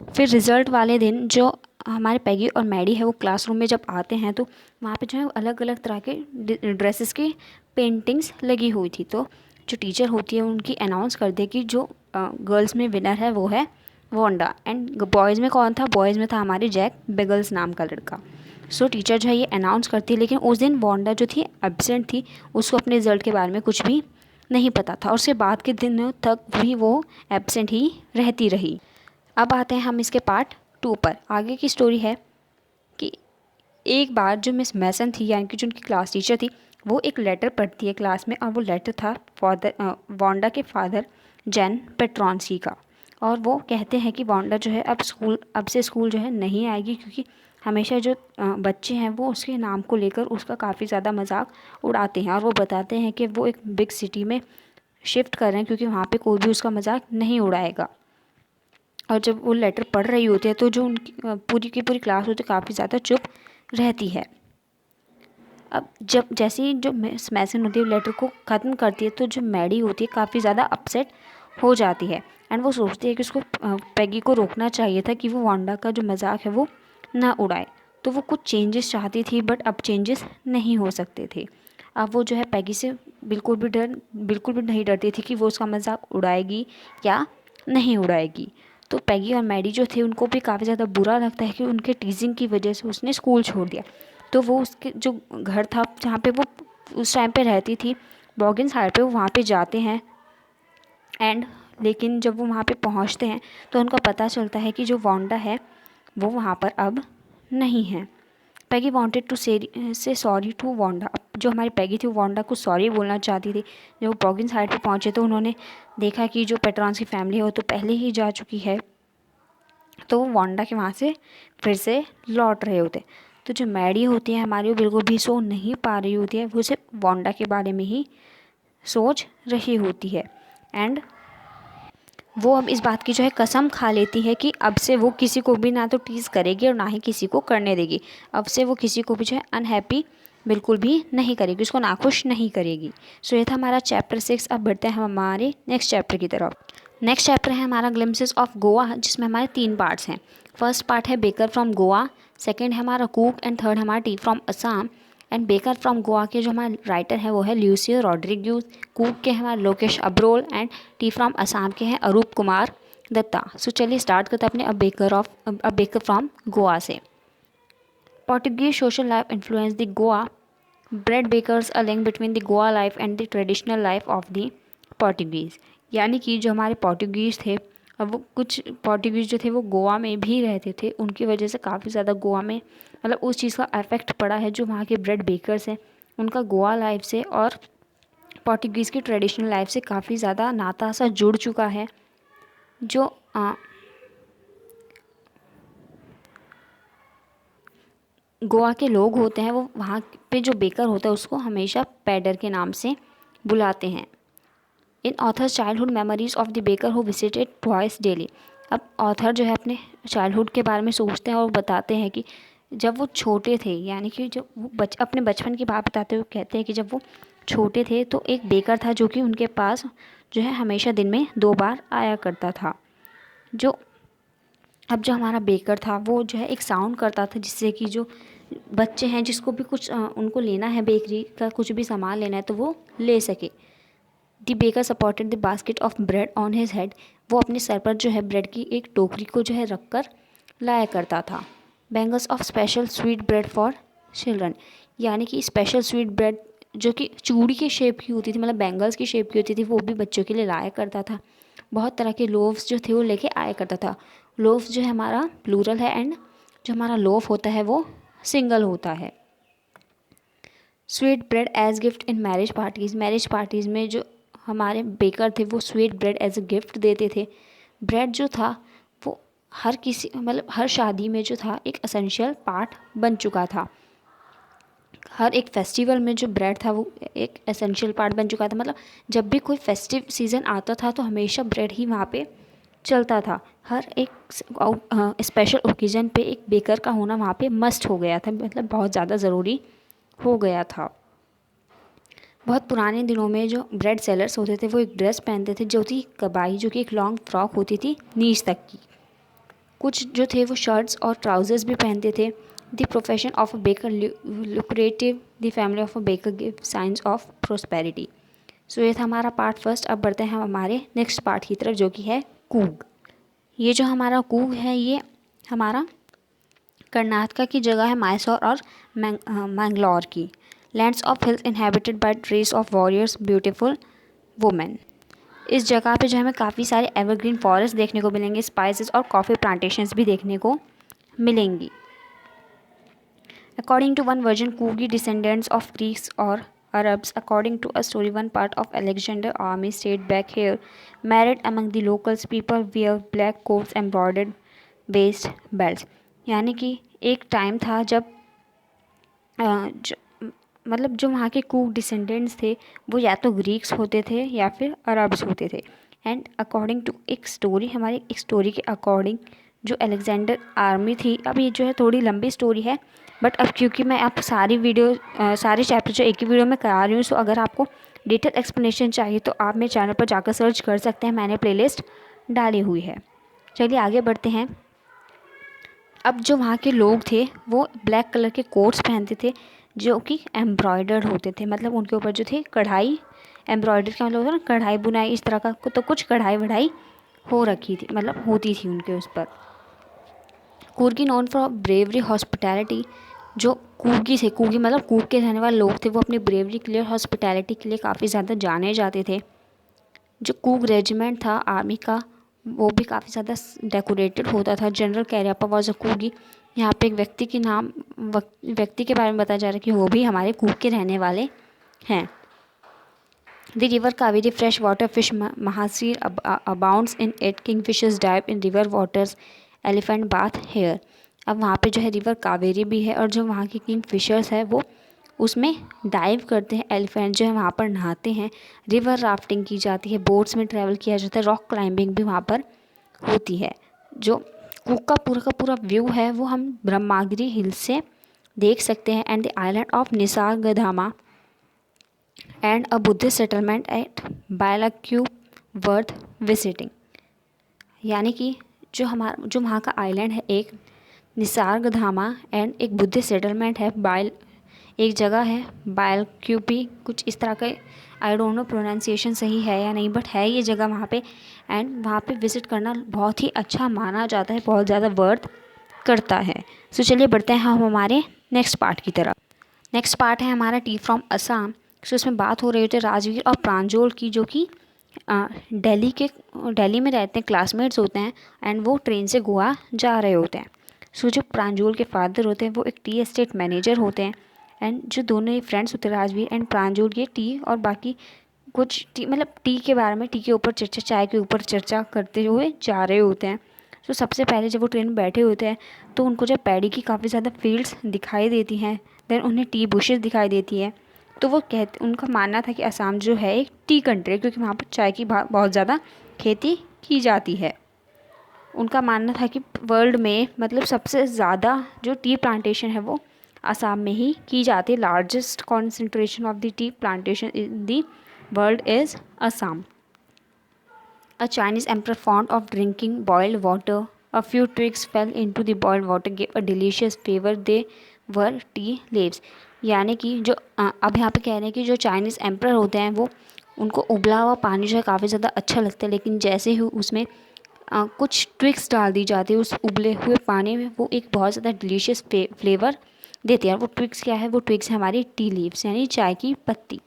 फिर रिज़ल्ट वाले दिन जो हमारे पैगी और मैडी है वो क्लासरूम में जब आते हैं तो वहाँ पे जो है अलग अलग तरह के ड्रेसेस की पेंटिंग्स लगी हुई थी। तो जो टीचर होती है उनकी अनाउंस कर दे कि जो गर्ल्स में विनर है वो है वांडा एंड बॉयज़ में कौन था, बॉयज़ में था हमारे जैक बेगल्स नाम का लड़का। सो टीचर जो है ये अनाउंस करती है, लेकिन उस दिन वांडा जो थी एब्सेंट थी, उसको अपने रिज़ल्ट के बारे में कुछ भी नहीं पता था और उसके बाद के दिनों तक भी वो एब्सेंट ही रहती रही। अब आते हैं हम इसके पार्ट 2 पर। आगे की स्टोरी है कि एक बार जो मिस मैसन थी यानी कि जो उनकी क्लास टीचर थी वो एक लेटर पढ़ती है क्लास में, और वो लेटर था वांडा के फादर जैन पेट्रॉन्सी का। और वो कहते हैं कि वांडा जो है अब से स्कूल जो है नहीं आएगी क्योंकि हमेशा जो बच्चे हैं वो उसके नाम को लेकर उसका काफ़ी ज़्यादा मजाक उड़ाते हैं और वो बताते हैं कि वो एक बिग सिटी में शिफ्ट कर रहे हैं क्योंकि वहाँ पे कोई भी उसका मजाक नहीं उड़ाएगा। और जब वो लेटर पढ़ रही होती है तो जो उनकी पूरी की पूरी क्लास होती है काफ़ी ज़्यादा चुप रहती है। अब जब जैसे ही जो मैसन होती है लेटर को ख़त्म करती है तो जो मैडी होती है काफ़ी ज़्यादा अपसेट हो जाती है एंड वो सोचती है कि उसको पैगी को रोकना चाहिए था कि वो वांडा का जो मजाक है वो ना उड़ाए। तो वो कुछ चेंजेस चाहती थी बट अब चेंजेस नहीं हो सकते थे। अब वो जो है पैगी से बिल्कुल भी नहीं डरती थी कि वो उसका मजाक उड़ाएगी या नहीं उड़ाएगी। तो पैगी और मैडी जो थे उनको भी काफ़ी ज़्यादा बुरा लगता है कि उनके टीजिंग की वजह से उसने स्कूल छोड़ दिया। तो वो उसके जो घर था जहाँ पे वो उस टाइम पे रहती थी बॉगिन्स हाइट पे, वो वहाँ पे जाते हैं एंड लेकिन जब वो वहाँ पे पहुँचते हैं तो उनको पता चलता है कि जो वांडा है वो वहाँ पर अब नहीं है। पैगी वांटेड टू से सॉरी टू वांडा। अब जो हमारी पैगी थी वो वांडा को सॉरी बोलना चाहती थी। जब वो बॉगिन्स हाइट पे पहुँचे तो उन्होंने देखा कि जो पेट्रॉन्स की फैमिली है वो तो पहले ही जा चुकी है, तो वो वांडा के वहाँ से फिर से लौट रहे होते। तो जो मैडी होती है हमारी वो बिल्कुल भी सो नहीं पा रही होती है, वो सिर्फ वांडा के बारे में ही सोच रही होती है एंड वो अब इस बात की जो है कसम खा लेती है कि अब से वो किसी को भी ना तो टीज़ करेगी और ना ही किसी को करने देगी। अब से वो किसी को भी जो है अनहैप्पी बिल्कुल भी नहीं करेगी, उसको नाखुश नहीं करेगी। सो ये था हमारा चैप्टर 6। अब बढ़ते हैं हम हमारे नेक्स्ट चैप्टर की तरफ। नेक्स्ट चैप्टर है हमारा ग्लिम्पसेस ऑफ गोवा, जिसमें हमारे 3 पार्ट्स हैं। फर्स्ट पार्ट है बेकर फ्रॉम गोवा, सेकेंड है हमारा कुक एंड थर्ड हमारा T from Assam. And baker from Goa के जो हमारे राइटर है वो है ल्यूसियो रॉड्रिग्यूज, कुक के हमारे Lokesh Abrol and T from Assam के हैं अरूप कुमार दत्ता। सो चलिए स्टार्ट करते हैं अपने अ बेकर फ्रॉम गोवा से। Portuguese social life influenced the Goa. Bread bakers a link between the Goa life and the traditional life of the Portuguese। यानी कि जो हमारे पोर्टुगीज़ थे, अब वो कुछ पोर्टुगीज़ जो थे वो गोवा में भी रहते थे, उनकी वजह से काफ़ी ज़्यादा गोवा में मतलब उस चीज़ का इफेक्ट पड़ा है। जो वहाँ के ब्रेड बेकर्स हैं उनका गोवा लाइफ से और पोर्टुगीज़ की ट्रेडिशनल लाइफ से काफ़ी ज़्यादा नाता सा जुड़ चुका है। जो गोवा के लोग होते हैं वो वहाँ पे जो बेकर होता है उसको हमेशा पैडर के नाम से बुलाते हैं। In author's childhood memories of the baker who visited twice daily. अब ऑथर जो है अपने चाइल्डहुड के बारे में सोचते हैं और बताते हैं कि जब वो छोटे थे, यानी कि जब वो अपने बचपन की बात बताते हुए कहते हैं कि जब वो छोटे थे तो एक बेकर था जो कि उनके पास जो है हमेशा दिन में 2 बार आया करता था। जो हमारा बेकर था वो जो है एक साउंड करता था जिससे कि जो बच्चे हैं जिसको भी कुछ उनको लेना है, बेकरी का कुछ भी सामान लेना है तो वो ले सके। The baker supported the basket of bread on his head. वो अपने सर पर जो है ब्रेड की एक टोकरी को जो है रख कर लाया करता था। Bangles of special sweet bread for children, यानी कि स्पेशल स्वीट ब्रेड जो कि चूड़ी के शेप की होती थी, मतलब बैंगल्स की शेप की होती थी, वो भी बच्चों के लिए लाया करता था। बहुत तरह के लोव्स जो थे वो लेके आया करता था। लोव्स जो है हमारा प्लूरल है एंड जो हमारा लोफ होता है वो सिंगल होता है। Sweet bread as gift in marriage parties. Marriage parties में जो हमारे बेकर थे वो sweet bread as a gift देते थे। ब्रेड जो था वो हर किसी मतलब हर शादी में जो था एक असेंशियल पार्ट बन चुका था। हर एक फेस्टिवल में जो ब्रेड था वो एक एसेंशियल पार्ट बन चुका था। मतलब जब भी कोई फेस्टिव सीज़न आता था तो हमेशा ब्रेड ही वहाँ पे चलता था। हर एक स्पेशल ओकेज़न पे एक बेकर का होना वहाँ पे मस्ट हो गया था, मतलब बहुत ज़्यादा ज़रूरी हो गया था। बहुत पुराने दिनों में जो ब्रेड सेलर्स होते थे वो एक ड्रेस पहनते थे जो थी कबाई, जो कि एक लॉन्ग फ्रॉक होती थी नीज तक की। कुछ जो थे वो शर्ट्स और ट्राउज़र्स भी पहनते थे। The profession of a baker lucrative, the family of a baker give signs of prosperity. So ये था हमारा पार्ट फर्स्ट। अब बढ़ते हैं हमारे नेक्स्ट पार्ट की तरफ जो कि है कूग। ये जो हमारा कूग है ये हमारा कर्नाटका की जगह है मैसूर और मैंगलोर की। Lands of hills inhabited bye trees of warriors beautiful women. इस जगह पे जो हमें काफ़ी सारे एवरग्रीन फॉरेस्ट देखने को मिलेंगे, स्पाइसेस और कॉफ़ी प्लांटेशंस भी देखने को मिलेंगी। अकॉर्डिंग टू वन वर्जन कूगी डिसेंडेंट्स ऑफ ग्रीक्स और Arabs. According to a story, one part of Alexander army stayed back here. Married among the locals, people wear black coats, embroidered waist belts. यानी कि एक time था जब मतलब जो वहाँ के कूक डिसेंडेंट्स थे वो या तो ग्रीक्स होते थे या फिर अरब्स होते थे। एंड अकॉर्डिंग टू एक स्टोरी, हमारी एक स्टोरी के अकॉर्डिंग जो अलेक्जेंडर आर्मी थी, अब ये जो है थोड़ी लंबी स्टोरी है, बट अब क्योंकि मैं आप सारे चैप्टर जो एक ही वीडियो में करा रही हूँ, सो अगर आपको डिटेल एक्सप्लेनेशन चाहिए तो आप मेरे चैनल पर जाकर सर्च कर सकते हैं, मैंने प्लेलिस्ट डाली हुई है। चलिए आगे बढ़ते हैं। अब जो वहाँ के लोग थे वो ब्लैक कलर के कोट्स पहनते थे जो कि एम्ब्रॉयडर्ड होते थे, मतलब उनके ऊपर जो थे कढ़ाई, एम्ब्रॉयडर का मतलब होता है ना कढ़ाई बुनाई इस तरह का, तो कुछ कढ़ाई वढ़ाई हो रखी थी, मतलब होती थी उनके उस पर। Coorgi known for bravery hospitality, जो कूर्गी थे, कूर्गी मतलब कूर्ग के रहने वाले लोग थे, वो अपनी ब्रेवरी के लिए, हॉस्पिटैलिटी के लिए काफ़ी ज़्यादा जाने जाते थे। जो कूक रेजिमेंट था आर्मी का वो भी काफ़ी ज़्यादा डेकोरेटेड होता था। जनरल कैरियापा वॉज अ कूगी। यहाँ पे एक व्यक्ति के बारे में बताया जा रहा है कि वो भी हमारे कूक के रहने वाले हैं। The river Kaveri fresh water fish mahseer abounds in it, king fishes dive in river waters, elephant bath here. अब वहाँ पे जो है रिवर कावेरी भी है और जो वहाँ के किंग फिशर्स है वो उसमें डाइव करते हैं, एलिफेंट जो है वहाँ पर नहाते हैं, रिवर राफ्टिंग की जाती है, बोट्स में ट्रैवल किया जाता है, रॉक क्लाइंबिंग भी वहाँ पर होती है। जो कुक का पूरा व्यू है वो हम ब्रह्मागिरी हिल से देख सकते हैं। And the island of Nisargadhama and a Buddhist settlement at Bylakuppe worth visiting. यानी कि जो वहाँ का आइलैंड है एक निसर्गधामा एंड एक बुद्धिस्ट सेटलमेंट है, एक जगह है बायलक्यूपी, कुछ इस तरह का, आई डोंट नो प्रोनाउंसिएशन सही है या नहीं, बट है ये जगह वहाँ पे। एंड वहाँ पे विज़िट करना बहुत ही अच्छा माना जाता है, बहुत ज़्यादा वर्थ करता है। सो चलिए बढ़ते हैं हम हमारे नेक्स्ट पार्ट की तरफ। नेक्स्ट पार्ट है हमारा टी फ्रॉम असम। सो इसमें बात हो रही होती है राजवीर और प्रांजल की, जो कि दिल्ली में रहते हैं, क्लासमेट्स होते हैं एंड वो ट्रेन से गोवा जा रहे होते हैं। सो जो प्रांजल के फादर होते हैं वो एक टी एस्टेट मैनेजर होते हैं एंड जो दोनों ही फ्रेंड्स होते हैं राजवीर एंड प्रांजल, ये टी और बाकी कुछ टी मतलब टी के बारे में, टी के ऊपर चर्चा, चाय के ऊपर चर्चा करते हुए जा रहे होते हैं। तो सबसे पहले जब वो ट्रेन में बैठे होते हैं तो उनको जब पैडी की काफ़ी ज़्यादा फील्ड्स दिखाई देती हैं, देन उन्हें टी बुशेस दिखाई देती है। तो वो उनका मानना था कि असम जो है एक टी कंट्री है, क्योंकि वहाँ पर चाय की बहुत ज़्यादा खेती की जाती है। उनका मानना था कि वर्ल्ड में मतलब सबसे ज़्यादा जो टी प्लांटेशन है वो असम में ही की जाती है। Largest concentration of the tea plantation in the world is Assam. A Chinese emperor fond of drinking boiled water, a few twigs fell into the boiled water, gave a delicious flavor. They were tea leaves. यानी कि जो अब यहाँ पे कह रहे हैं कि जो चाइनीज़ एम्पर होते हैं वो उनको उबला हुआ पानी जो है काफ़ी ज़्यादा अच्छा लगता है, लेकिन जैसे ही उसमें कुछ ट्विग्स डाल दी जाती है उस उबले हुए पानी में, वो एक बहुत ज़्यादा डिलीशियस फ्लेवर देती है। और वो ट्विग्स क्या है, वो ट्विग्स है हमारी टी लीव्स यानी चाय की पत्ती।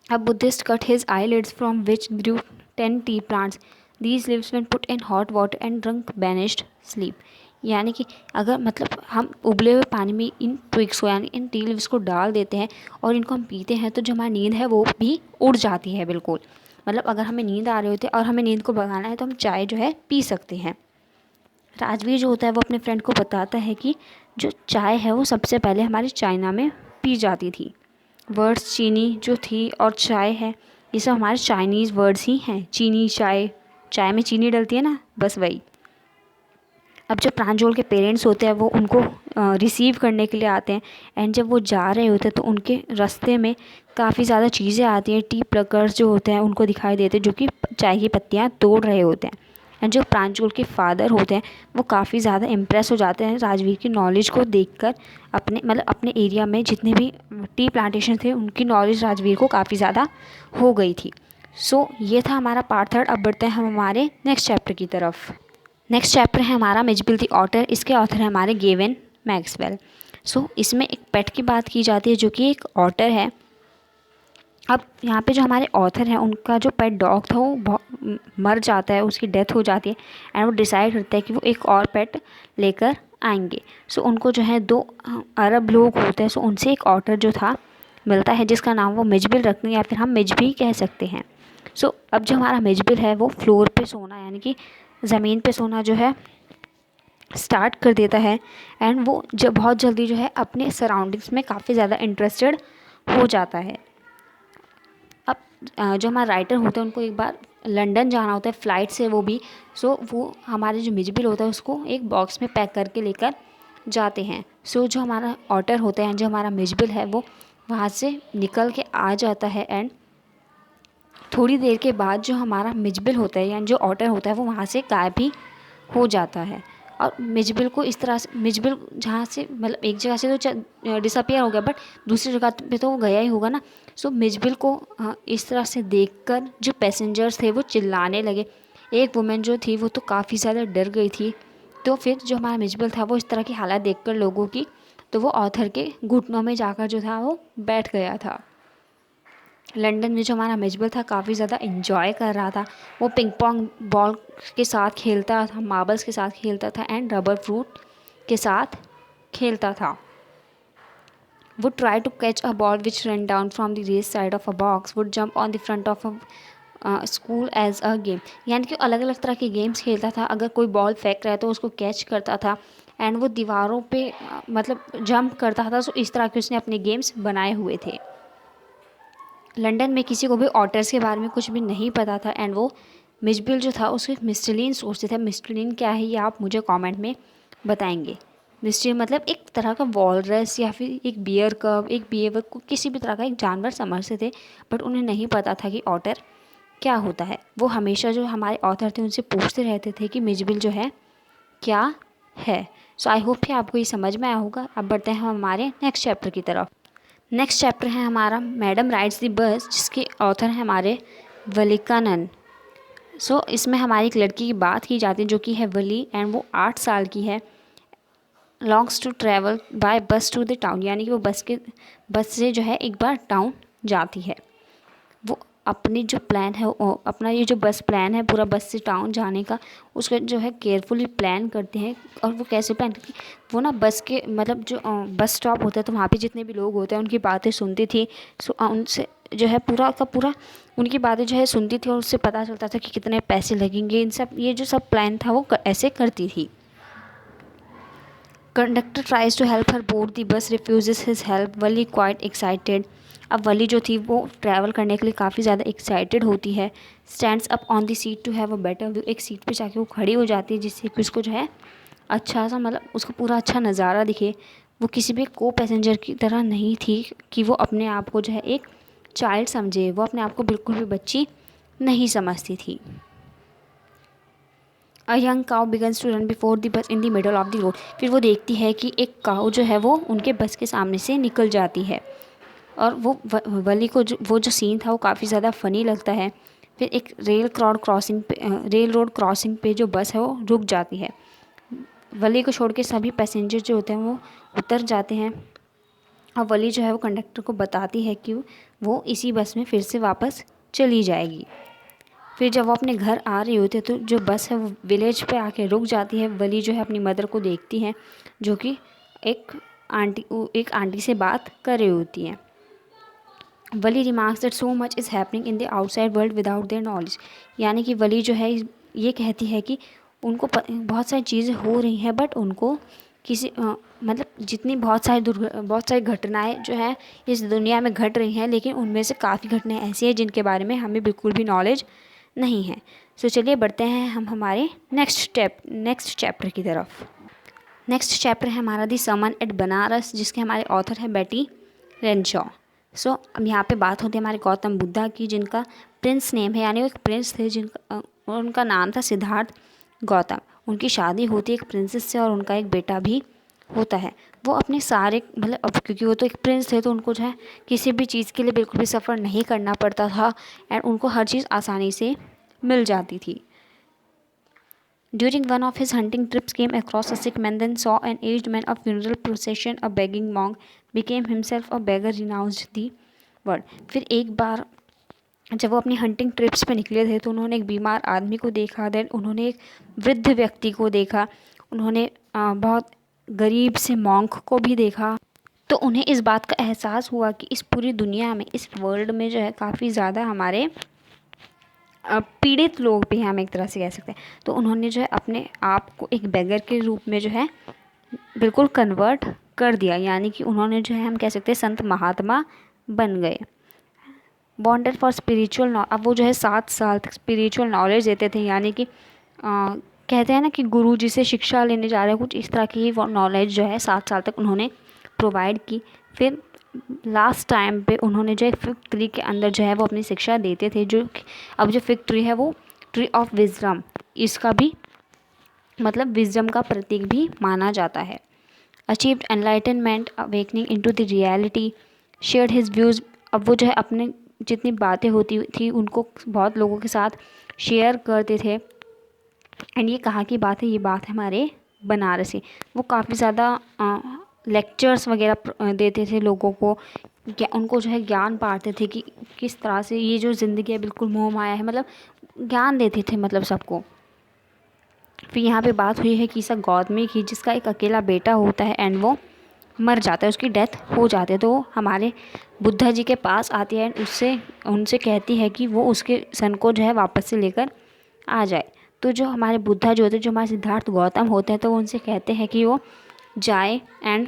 A Buddhist cut his eyelids from which grew 10 tea plants. These leaves when put in hot water and drunk banished sleep. यानी कि अगर मतलब हम उबले हुए पानी में इन ट्विग्स को यानी इन टी लीव्स को डाल देते हैं और इनको हम पीते हैं तो जो हमारी नींद है वो भी उड़ जाती है बिल्कुल। मतलब अगर हमें नींद आ रही होती है और हमें नींद को भगाना है तो हम चाय जो है पी सकते हैं। राजवीर जो होता है वो अपने फ्रेंड को बताता है कि जो चाय है वो सबसे पहले हमारे चाइना में पी जाती थी। वर्ड्स चीनी जो थी और चाय है, ये सब हमारे चाइनीज़ वर्ड्स ही हैं। चीनी चाय, चाय में चीनी डलती है ना, बस वही। अब जब प्रांजल के पेरेंट्स होते हैं वो उनको रिसीव करने के लिए आते हैं एंड जब वो जा रहे होते हैं तो उनके रास्ते में काफ़ी ज़्यादा चीज़ें आती हैं। टी प्लकर्स जो होते हैं उनको दिखाई देते हैं जो कि चाय की पत्तियाँ तोड़ रहे होते हैं। एंड जो प्रांजल के फादर होते हैं वो काफ़ी ज़्यादा इम्प्रेस हो जाते हैं राजवीर की नॉलेज को देखकर। अपने एरिया में जितने भी टी प्लांटेशन थे उनकी नॉलेज राजवीर को काफ़ी ज़्यादा हो गई थी। सो ये था हमारा पार्ट 3। अब बढ़ते हैं हम हमारे नेक्स्ट चैप्टर की तरफ। नेक्स्ट चैप्टर है हमारा मिजबिल द ऑटर। इसके ऑथर है हमारे गेविन मैक्सवेल। सो इसमें एक पेट की बात की जाती है जो कि एक ऑटर है। अब यहाँ पे जो हमारे ऑथर हैं उनका जो पेट डॉग था वो मर जाता है, उसकी डेथ हो जाती है एंड वो डिसाइड करता है कि वो एक और पेट लेकर आएंगे। सो उनको जो है 2 अरब लोग होते हैं, सो उनसे एक ऑटर जो था मिलता है जिसका नाम वो मिजबिल रखते हैं या फिर हम मिज भी कह सकते हैं। सो अब जो हमारा मिजबिल है वो फ्लोर पे सोना यानी कि ज़मीन पे सोना जो है स्टार्ट कर देता है एंड वो जब बहुत जल्दी जो है अपने सराउंडिंग्स में काफ़ी ज़्यादा इंटरेस्टेड हो जाता है। अब जो हमारा राइटर होता है उनको एक बार लंदन जाना होता है फ़्लाइट से, वो भी वो हमारे जो मिजबिल होता है उसको एक बॉक्स में पैक करके लेकर जाते हैं। जो हमारा ऑटर होता है, जो हमारा मिजबिल है, वो वहाँ से निकल के आ जाता है एंड थोड़ी देर के बाद जो हमारा मिजबिल होता है यानी जो ऑटर होता है वो वहाँ से गायब भी हो जाता है। और मिजबिल को इस तरह से, मिजबिल जहाँ से मतलब एक जगह से तो डिसअपियर हो गया बट दूसरी जगह पे तो वो गया ही होगा ना। मिजबिल को इस तरह से देखकर जो पैसेंजर्स थे वो चिल्लाने लगे। एक वुमेन जो थी वो तो काफ़ी ज़्यादा डर गई थी। तो फिर जो हमारा मिजबिल था वो इस तरह की हालत देखकर लोगों की, तो वो ऑथर के घुटनों में जाकर जो था वो बैठ गया था। लंदन में जो हमारा मिजबिल था काफ़ी ज़्यादा इन्जॉय कर रहा था। वो पिंग पोंग बॉल के साथ खेलता था, मार्बल्स के साथ खेलता था एंड रबर फ्रूट के साथ खेलता था। would try to catch a ball which ran down from the raised side of a box, would jump on the front of a school as a game। यानी कि अलग अलग तरह के गेम्स खेलता था। अगर कोई बॉल फेंक रहा है तो उसको कैच करता था एंड वो दीवारों पे मतलब जंप करता था। इस तरह के उसने अपने गेम्स बनाए हुए थे। लंदन में किसी को भी ऑटर्स के बारे में कुछ भी नहीं पता था एंड वो मिजबिल जो था उसको एक मिस्टलीन सोचते थे। मिस्टलीन क्या है ये आप मुझे कमेंट में बताएंगे। मिस्टलीन मतलब एक तरह का वॉलरस या फिर एक बियर कब, एक बियर को किसी भी तरह का एक जानवर समझते थे, बट उन्हें नहीं पता था कि ऑटर क्या होता है। वो हमेशा जो हमारे ऑथर थे उनसे पूछते रहते थे कि मिजबिल जो है क्या है। आई होप कि आपको ये समझ में आया होगा। अब बढ़ते हैं हम हमारे नेक्स्ट चैप्टर की तरफ। नेक्स्ट चैप्टर है हमारा मैडम राइड्स द बस, जिसके ऑथर हैं हमारे वलिकानंद। इसमें हमारी एक लड़की की बात की जाती है जो कि है वली एंड वो 8 साल की है। लॉन्ग्स टू ट्रैवल बाय बस टू द टाउन, यानी कि वो बस से जो है एक बार टाउन जाती है। वो अपनी जो प्लान है अपना ये जो बस प्लान है पूरा बस से टाउन जाने का, उसका जो है केयरफुली प्लान करते हैं। और वो कैसे प्लान करती है, वो ना बस के मतलब जो बस स्टॉप होता है तो वहाँ पे जितने भी लोग होते हैं उनकी बातें सुनती थी। उनसे जो है पूरा का पूरा उनकी बातें जो है सुनती थी और उससे पता चलता था कि कितने पैसे लगेंगे। इन सब ये जो सब प्लान था वो ऐसे करती थी। Conductor tries to help her board the bus, refuses his help, Valli quite excited. अब वली जो थी वो ट्रैवल करने के लिए काफ़ी ज़्यादा एक्साइटेड होती है। Stands up on the seat to have a better view, एक सीट पे जाके वो खड़ी हो जाती है जिससे कि उसको जो है अच्छा सा मतलब उसको पूरा अच्छा नज़ारा दिखे। वो किसी भी को पैसेंजर की तरह नहीं थी कि वो अपने आप को जो है एक चाइल्ड समझे। वो अपने आप को बिल्कुल भी बच्ची नहीं समझती थी। A young cow begins to run before the bus in the middle of the road. फिर वो देखती है कि एक काऊ जो है वो उनके बस के सामने से निकल जाती है और वो वली को वो जो सीन था वो काफ़ी ज़्यादा फ़नी लगता है। फिर एक रेल रोड क्रॉसिंग पे जो बस है वो रुक जाती है। वली को छोड़ के सभी पैसेंजर जो होते हैं वो उतर जाते हैं और वली जो है वो कंडक्टर को बताती है कि वो इसी बस में फिर से वापस चली जाएगी। फिर जब वो अपने घर आ रही होती है तो जो बस है वो विलेज पे आके रुक जाती है। वली जो है अपनी मदर को देखती है जो कि एक आंटी से बात कर रही होती हैं। Valli remarks that so much is happening in the outside world without their knowledge, यानी कि वली जो है ये कहती है कि उनको बहुत सारी चीज़ें हो रही हैं बट उनको किसी मतलब जितनी बहुत सारी घटनाएं जो है इस दुनिया में घट रही हैं, लेकिन उनमें से काफ़ी घटनाएं ऐसी हैं जिनके बारे में हमें बिल्कुल भी नॉलेज नहीं है। चलिए बढ़ते हैं हम हमारे नेक्स्ट चैप्टर की तरफ। नेक्स्ट चैप्टर है हमारा दी समन एट बनारस, जिसके हमारे ऑथर है बेटी रेनशॉ। अब यहाँ पे बात होती है हमारे गौतम बुद्धा की, जिनका प्रिंस नेम है, यानी वो एक प्रिंस थे जिनका उनका नाम था सिद्धार्थ गौतम। उनकी शादी होती है एक प्रिंसेस से और उनका एक बेटा भी होता है। वो अपने सारे मतलब अब क्योंकि वो तो एक प्रिंस थे तो उनको जो है किसी भी चीज़ के लिए बिल्कुल भी सफ़र नहीं करना पड़ता था एंड उनको हर चीज़ आसानी से मिल जाती थी। During one of his hunting trips, came across a sick man, then saw an aged man, a funeral procession, a begging monk, became himself a beggar, renounced the world। फिर एक बार जब वो अपनी हंटिंग ट्रिप्स पे निकले थे तो उन्होंने एक बीमार आदमी को देखा, देन उन्होंने एक वृद्ध व्यक्ति को देखा, उन्होंने बहुत गरीब से मॉन्क को भी देखा। तो उन्हें इस बात का एहसास हुआ कि इस पूरी दुनिया में, इस वर्ल्ड में जो है काफ़ी ज़्यादा हमारे पीड़ित लोग भी हैं, हम एक तरह से कह सकते हैं। तो उन्होंने जो है अपने आप को एक बेगर के रूप में जो है बिल्कुल कन्वर्ट कर दिया, यानी कि उन्होंने जो है हम कह सकते हैं संत महात्मा बन गए। बॉन्डेड फॉर स्पिरिचुअल, अब वो जो है 7 साल तक स्पिरिचुअल नॉलेज देते थे, यानी कि कहते हैं ना कि गुरु जी से शिक्षा लेने जा रहे हैं, कुछ इस तरह की वो नॉलेज जो है 7 साल तक उन्होंने प्रोवाइड की। फिर लास्ट टाइम पे उन्होंने जो एक फिग ट्री के अंदर जो है वो अपनी शिक्षा देते थे, जो अब जो फिग ट्री है वो ट्री ऑफ विजडम, इसका भी मतलब विजडम का प्रतीक भी माना जाता है। Achieved enlightenment, awakening into the reality, shared his views, अब वो जो है अपने जितनी बातें होती थी उनको बहुत लोगों के साथ शेयर करते थे। एंड ये कहाँ की बात है, ये बात है हमारे बनारस से। वो काफ़ी ज़्यादा लेक्चर्स वगैरह देते थे लोगों को, उनको जो है ज्ञान बांटते थे कि किस तरह से ये जो ज़िंदगी है बिल्कुल मोह माया है, मतलब ज्ञान देते थे मतलब सबको। फिर यहाँ पे बात हुई है कीसा गौतमी की, जिसका एक अकेला बेटा होता है एंड वो मर जाता है, उसकी डेथ हो जाती है। तो वो हमारे बुद्धा जी के पास आती है एंड उनसे कहती है कि वो उसके सन को जो है वापस से लेकर आ जाए। तो जो हमारे बुद्धा जो होते हैं, जो हमारे सिद्धार्थ गौतम होते हैं, तो वो उनसे कहते हैं कि वो जाए एंड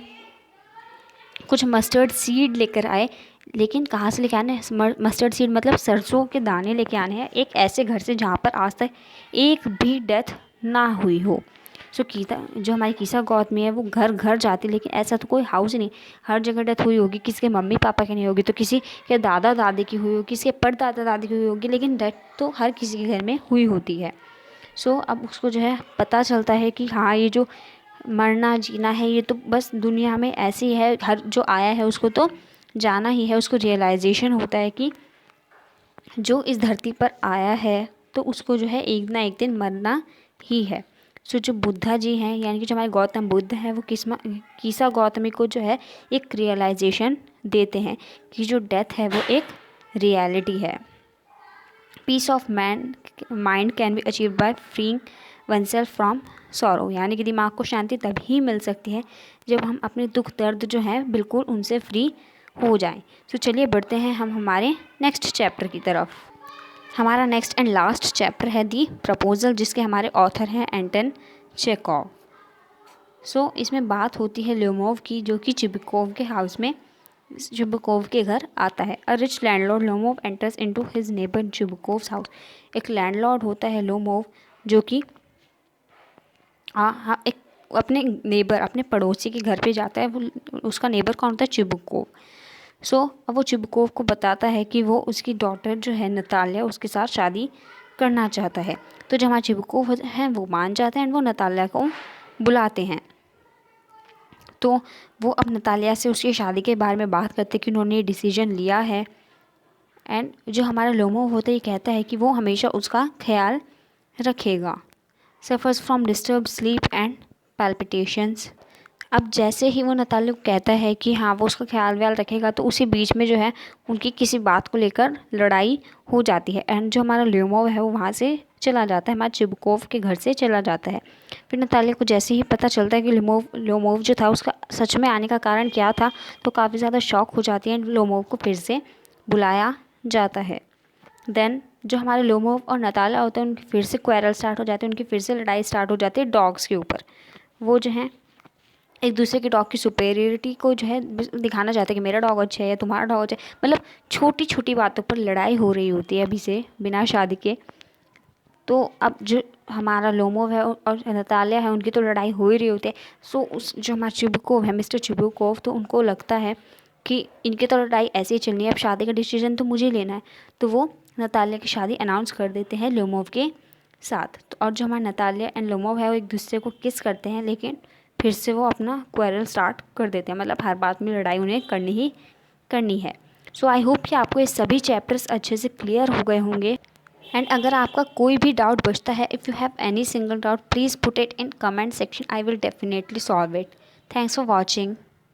कुछ मस्टर्ड सीड लेकर आए। लेकिन कहाँ से लेके आने हैं? मस्टर्ड सीड मतलब सरसों के दाने लेके आने हैं, एक ऐसे घर से जहाँ पर आज तक एक भी डेथ ना हुई हो। सो जो हमारी कीसा गौतमी है वो घर घर जाती, लेकिन ऐसा तो कोई हाउस नहीं, हर जगह डेथ हुई होगी, किसी के मम्मी पापा की नहीं होगी तो किसी के दादा दादी की हुई होगी, किसी के परदादा दादी की हुई होगी, लेकिन डेथ तो हर किसी के घर में हुई होती है। सो अब उसको जो है पता चलता है कि हाँ, ये जो मरना जीना है ये तो बस दुनिया में ऐसी है, हर जो आया है उसको तो जाना ही है। उसको रियलाइजेशन होता है कि जो इस धरती पर आया है तो उसको जो है एक ना एक दिन मरना ही है। सो जो बुद्धा जी हैं, यानी कि जो हमारे गौतम बुद्ध हैं, वो कीसा गौतमी को जो है एक रियलाइजेशन देते हैं कि जो डेथ है वो एक रियलिटी है। Peace of mind can be achieved by freeing oneself from sorrow, यानी कि दिमाग को शांति तभी मिल सकती है जब हम अपने दुख दर्द जो है बिल्कुल उनसे फ्री हो जाएं। तो चलिए बढ़ते हैं हम हमारे नेक्स्ट चैप्टर की तरफ। हमारा नेक्स्ट एंड लास्ट चैप्टर है दी प्रपोजल, जिसके हमारे ऑथर हैं एंटन चेखोव। सो इसमें बात होती है ल्योमोव की, जो कि चिबुकोव के हाउस में चिबुकोव के घर आता है। A rich landlord Lomov enters into his neighbour Chubukov's house, एक लैंडलॉर्ड होता है ल्योमोव जो कि हाँ एक अपने नेबर अपने पड़ोसी के घर पे जाता है। वो उसका नेबर कौन होता है? चिबुकोव। सो अब वो चिबुकोव को बताता है कि वो उसकी डॉटर जो है नतालिया उसके साथ शादी करना चाहता है। तो जब हमारे चिबुकोव हैं वो मान जाते हैं एंड वो नतालिया को बुलाते हैं। तो वो अब नतालिया से उसकी शादी के बारे में बात करते कि उन्होंने ये डिसीजन लिया है। एंड जो हमारा ल्योमोव होता है ये कहता है कि वो हमेशा उसका ख्याल रखेगा। Suffers from disturb sleep and palpitations, अब जैसे ही वो नतालिया को कहता है कि हाँ वो उसका ख्याल व्याल रखेगा, तो उसी बीच में जो है उनकी किसी बात को लेकर लड़ाई हो जाती है एंड जो हमारा ल्योमोव है वो वहाँ से चला जाता है, हमारे चिबुकोव के घर से चला जाता है। फिर नतालिया को जैसे ही पता चलता है कि ल्योमोव जो था उसका सच में आने का कारण क्या था, तो काफ़ी ज़्यादा शॉक हो जाती है एंड ल्योमोव को फिर से बुलाया जाता है। देन जो हमारे ल्योमोव और नतालिया होते हैं उनकी फिर से क्वेरल स्टार्ट हो जाती है, उनकी फिर से लड़ाई स्टार्ट हो जाती है डॉग्स के ऊपर। वो जो है एक दूसरे के डॉग की सुपेरियरिटी को जो है दिखाना चाहते हैं कि मेरा डॉग अच्छा है या तुम्हारा डॉग अच्छा है, मतलब छोटी छोटी बातों पर लड़ाई हो रही होती है अभी से बिना शादी के। तो अब जो हमारा ल्योमोव है और नतालिया है उनकी तो लड़ाई हो ही रही होती है। सो उस जो हमारा चिबुकोव है मिस्टर चिबुकोव, तो उनको लगता है कि इनकी तो लड़ाई ऐसे ही चलनी है, अब शादी का डिसीजन तो मुझे लेना है। तो वो नतालिया की शादी अनाउंस कर देते हैं ल्योमोव के साथ। तो और जो हमारा नतालिया एंड ल्योमोव है वो एक दूसरे को किस करते हैं, लेकिन फिर से वो अपना क्वेरल स्टार्ट कर देते हैं, मतलब हर बात में लड़ाई उन्हें करनी ही करनी है। सो आई होप कि आपको ये सभी चैप्टर्स अच्छे से क्लियर हो गए होंगे। एंड अगर आपका कोई भी डाउट बचता है, if you have any single doubt please put it in comment section, I will definitely solve it. Thanks for watching.